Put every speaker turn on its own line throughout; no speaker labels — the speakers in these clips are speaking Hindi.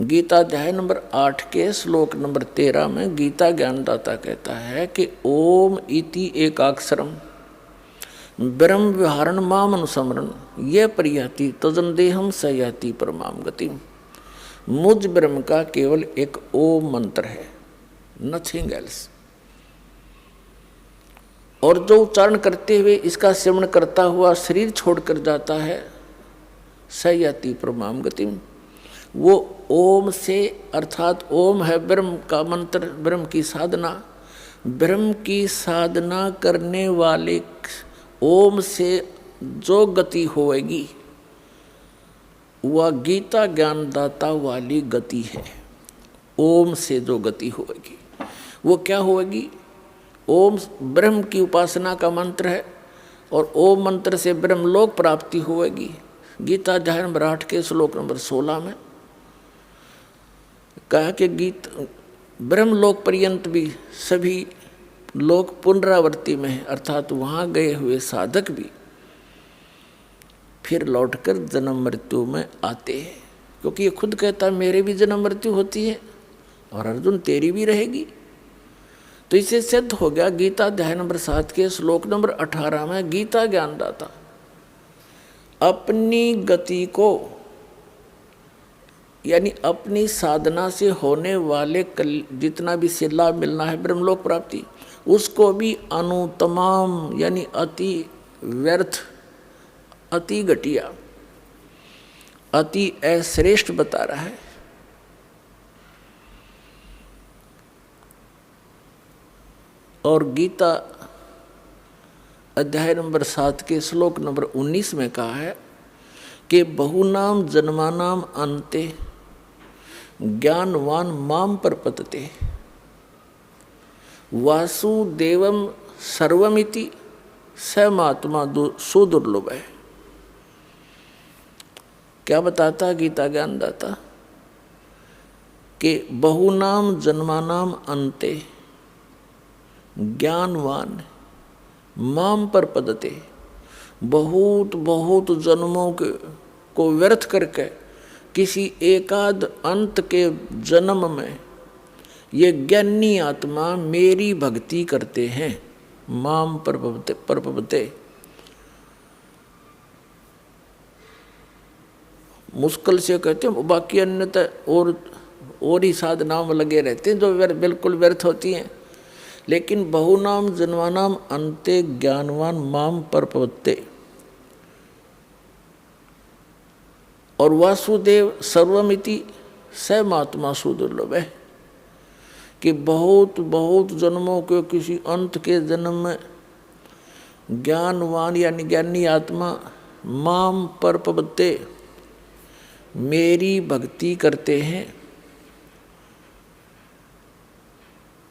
गीता अध्याय नंबर 8 के श्लोक नंबर 13 में गीता ज्ञानदाता कहता है कि ओम इति एकाक्षरम ब्रह्म विहारण माम अनुसमरण ये परियाति तजन देहम सयाति परमाम गति। मुझ ब्रह्म का केवल एक ओम मंत्र है, नथिंग एल्स। और जो उच्चारण करते हुए इसका सेवन करता हुआ शरीर छोड़कर जाता है, सयाति परमाम गति, वो ओम से अर्थात ओम है ब्रह्म का मंत्र, ब्रह्म की साधना। ब्रह्म की साधना करने वाले ओम से जो गति होएगी वह गीता ज्ञानदाता वाली गति है। ओम से जो गति होएगी वो क्या होएगी? ओम ब्रह्म की उपासना का मंत्र है और ओम मंत्र से ब्रह्मलोक प्राप्ति होएगी। गीता अध्याय नंबर 8 के श्लोक नंबर 16 में कहा कि ब्रह्मलोक पर्यंत भी सभी लोग पुनरावृत्ति में है, अर्थात वहाँ गए हुए साधक भी फिर लौटकर जन्म मृत्यु में आते हैं, क्योंकि ये खुद कहता है मेरे भी जन्म मृत्यु होती है और अर्जुन तेरी भी रहेगी। तो इसे सिद्ध हो गया गीता अध्याय नंबर 7 के श्लोक नंबर 18 में गीता ज्ञानदाता अपनी गति को यानी अपनी साधना से होने वाले जितना भी से लाभ मिलना है ब्रह्मलोक प्राप्ति, उसको भी अनुतमाम यानी अति व्यर्थ, अति घटिया, अति अश्रेष्ठ बता रहा है। और गीता अध्याय नंबर 7 के श्लोक नंबर 19 में कहा है कि बहुनाम जन्मानाम अन्ते ज्ञानवान माम प्रपद्यते वासुदेवम सर्वमिति स महात्मा सुदुर्लभ है। क्या बताता गीता ज्ञानदाता कि बहुनाम जन्मानाम अन्ते ज्ञानवान माम प्रपद्यते, बहुत बहुत जन्मों को व्यर्थ करके किसी एकाध अंत के जन्म में ये ज्ञानी आत्मा मेरी भक्ति करते हैं। माम प्रपद्यते, मुश्किल से कहते हैं, बाकी अन्यथा और ही साधनाओं में लगे रहते हैं जो बिल्कुल व्यर्थ होती हैं। लेकिन बहुनाम जन्मानाम अन्ते ज्ञानवान माम प्रपद्यते और वासुदेव सर्वमिति स महात्मा सुदुर्लभ है कि बहुत बहुत जन्मों के किसी अंत के जन्म में ज्ञानवान यानी ज्ञानी आत्मा माम प्रपद्यते मेरी भक्ति करते हैं।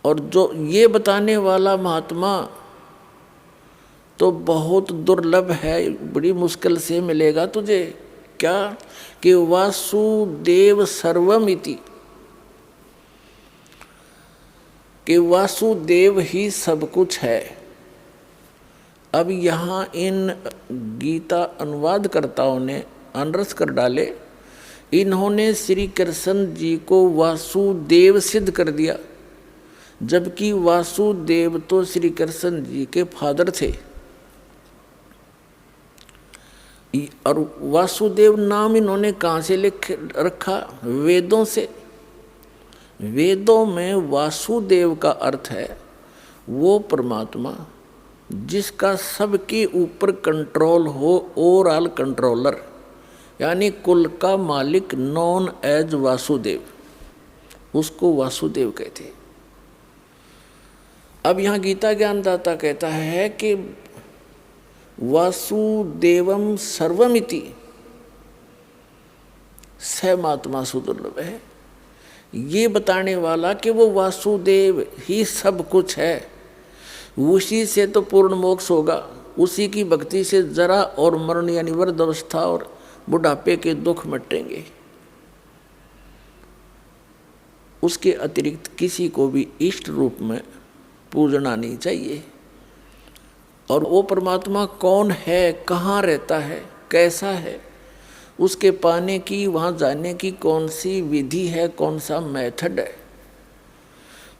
और जो ये बताने वाला महात्मा तो बहुत दुर्लभ है, बड़ी मुश्किल से मिलेगा तुझे। क्या कि वासुदेव सर्वमिति, कि वासुदेव ही सब कुछ है। अब यहाँ इन गीता अनुवादकर्ताओं ने अनरस कर डाले, इन्होंने श्री कृष्ण जी को वासुदेव सिद्ध कर दिया, जबकि वासुदेव तो श्री कृष्ण जी के फादर थे। और वासुदेव नाम इन्होंने कहाँ से लिख रखा? वेदों से। वेदों में वासुदेव का अर्थ है वो परमात्मा जिसका सबके ऊपर कंट्रोल हो, ओवरऑल कंट्रोलर, यानी कुल का मालिक, नॉन एज वासुदेव, उसको वासुदेव कहते हैं। अब यहाँ गीता ज्ञानदाता कहता है कि वासुदेवम सर्वमिति स महात्मा सुदुर्लभ है। ये बताने वाला कि वो वासुदेव ही सब कुछ है, उसी से तो पूर्ण मोक्ष होगा, उसी की भक्ति से जरा और मरण यानी वृद्धावस्था और बुढ़ापे के दुख मिटेंगे। उसके अतिरिक्त किसी को भी इष्ट रूप में पूजना नहीं चाहिए। और वो परमात्मा कौन है, कहाँ रहता है, कैसा है, उसके पाने की, वहाँ जाने की कौन सी विधि है, कौन सा मेथड है।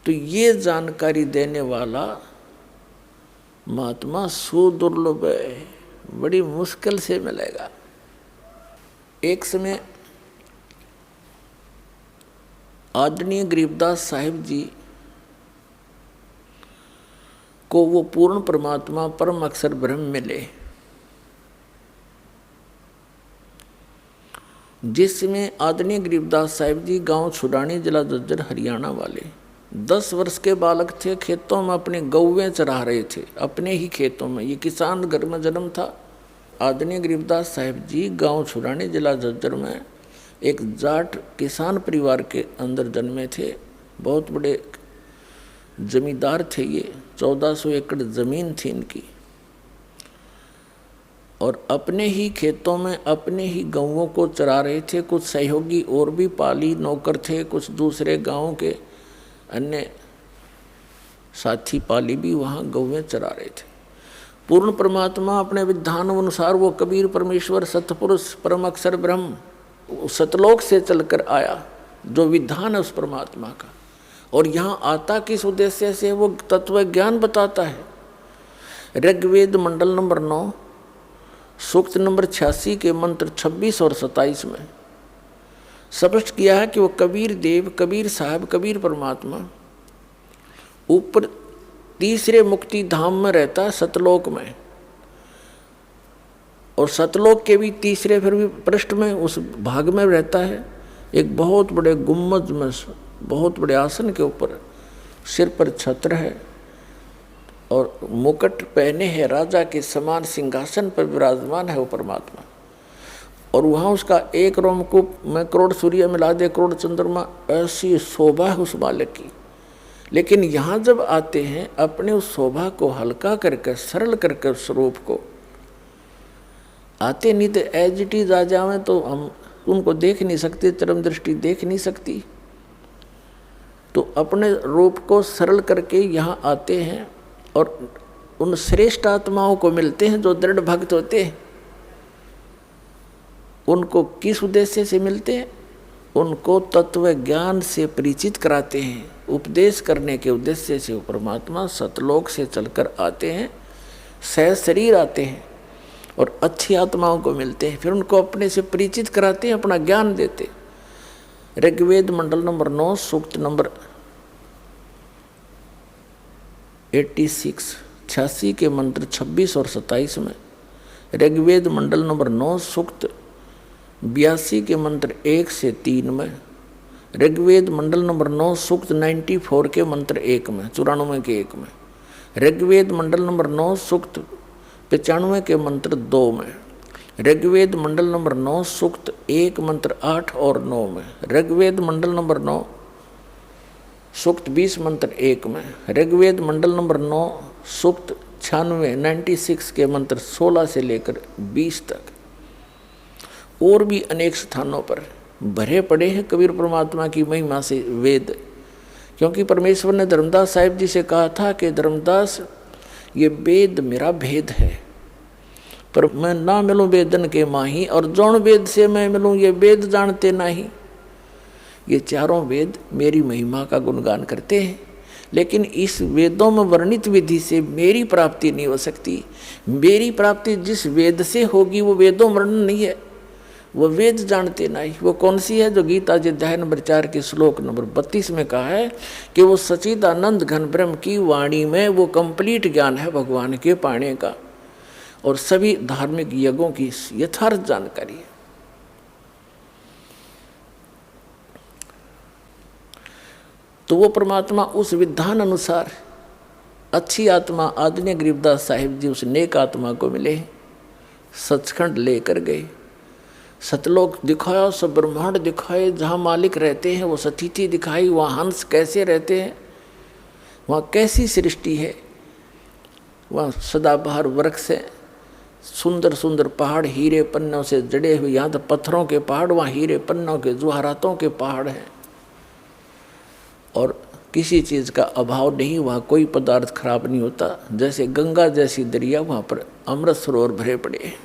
तो ये जानकारी देने वाला महात्मा सुदुर्लभ है, बड़ी मुश्किल से मिलेगा। एक समय आदरणीय गरीबदास साहिब जी को वो पूर्ण परमात्मा परम अक्षर ब्रह्म मिले, जिसमें आदरणीय गरीबदास साहिब जी गांव छुड़ानी, जिला झज्जर, हरियाणा वाले 10 वर्ष के बालक थे। खेतों में अपने गौवें चरा रहे थे, अपने ही खेतों में। ये किसान घर में जन्म था। आदरणीय गरीबदास साहिब जी गांव छुड़ानी, जिला झज्जर में एक जाट किसान परिवार के अंदर जन्मे थे। बहुत बड़े जमींदार थे ये, 1400 एकड़ जमीन थी इनकी। और अपने ही खेतों में अपने ही गौवों को चरा रहे थे। कुछ सहयोगी और भी पाली नौकर थे, कुछ दूसरे गांव के अन्य साथी पाली भी वहाँ गौवें चरा रहे थे। पूर्ण परमात्मा अपने विधान अनुसार वो कबीर परमेश्वर सतपुरुष परम अक्षर ब्रह्म सतलोक से चलकर आया, जो विधान है उस परमात्मा का। और यहाँ आता किस उद्देश्य से, वो तत्व ज्ञान बताता है। ऋग्वेद मंडल नंबर 9 सूक्त नंबर 86 के मंत्र 26 और 27 में स्पष्ट किया है कि वो कबीर देव, कबीर साहब, कबीर परमात्मा ऊपर तीसरे मुक्ति धाम में रहता है, सतलोक में। और सतलोक के भी तीसरे फिर भी पृष्ठ में उस भाग में रहता है, एक बहुत बड़े गुम्बद में, बहुत बड़े आसन के ऊपर, सिर पर छत्र है और मुकुट पहने है, राजा के समान सिंहासन पर विराजमान है वो परमात्मा। और वहाँ उसका एक रोमकूप में करोड़ सूर्य मिला दे, करोड़ चंद्रमा, ऐसी शोभा है उस बालक की। लेकिन यहाँ जब आते हैं, अपने उस शोभा को हल्का करके, सरल करके स्वरूप को आते, नहीं तो एज इट इज आ जावे तो हम उनको देख नहीं सकते, चरम दृष्टि देख नहीं सकती। तो अपने रूप को सरल करके यहाँ आते हैं और उन श्रेष्ठ आत्माओं को मिलते हैं जो दृढ़ भक्त होते हैं। उनको किस उद्देश्य से मिलते हैं? उनको तत्व ज्ञान से परिचित कराते हैं। उपदेश करने के उद्देश्य से वो परमात्मा सतलोक से चलकर आते हैं, सह शरीर आते हैं और अच्छी आत्माओं को मिलते हैं। फिर उनको अपने से परिचित कराते हैं, अपना ज्ञान देते। ऋग्वेद मंडल नंबर 9 सूक्त नंबर 86 के मंत्र 26 और 27 में, ऋग्वेद मंडल नंबर 9 सूक्त 82 के मंत्र 1 से 3 में, ऋग्वेद मंडल नंबर 9 सूक्त 94 के मंत्र 1 में, 94 के 1 में, ऋग्वेद मंडल नंबर 9 सूक्त 95 के मंत्र 2 में, ऋग्वेद मंडल नंबर 9 सूक्त 1 मंत्र 8 और 9 में, ऋग्वेद मंडल नंबर 9 सूक्त 20 मंत्र 1 में, ऋग्वेद मंडल नंबर 9 सूक्त 96 के मंत्र 16 से लेकर 20 तक। और भी अनेक स्थानों पर भरे पड़े हैं कबीर परमात्मा की महिमा से वेद। क्योंकि परमेश्वर ने धर्मदास साहिब जी से कहा था कि धर्मदास, ये वेद मेरा भेद है, पर मैं ना मिलूं वेदन के माही, और जौन वेद से मैं मिलूं ये वेद जानते नहीं। ये चारों वेद मेरी महिमा का गुणगान करते हैं, लेकिन इस वेदों में वर्णित विधि से मेरी प्राप्ति नहीं हो सकती। मेरी प्राप्ति जिस वेद से होगी वो वेदों वर्णन नहीं है, वो वेद जानते नहीं। वो कौन सी है? जो गीता जी अध्याय नंबर 4 के श्लोक नंबर 32 में कहा है कि वो सच्चिदानंद घन ब्रह्म की वाणी में वो कंप्लीट ज्ञान है भगवान के पाने का, और सभी धार्मिक यज्ञों की यथार्थ जानकारी है। तो वो परमात्मा उस विधान अनुसार अच्छी आत्मा आदरणीय गरीबदास साहिब जी उस नेक आत्मा को मिले, सचखंड लेकर गए, सतलोक दिखाया, सब ब्रह्मांड दिखाए, जहाँ मालिक रहते हैं वो सतिथि दिखाई, वहाँ हंस कैसे रहते हैं, वहाँ कैसी सृष्टि है, वहाँ सदाबहार वृक्ष है, सुंदर सुंदर पहाड़ हीरे पन्नों से जड़े हुए, यहाँ तो पत्थरों के पहाड़, वहाँ हीरे पन्नों के जवाहरातों के पहाड़ हैं, और किसी चीज़ का अभाव नहीं, वहाँ कोई पदार्थ खराब नहीं होता। जैसे गंगा जैसी दरिया, वहाँ पर अमृत सरोवर भरे पड़े हैं।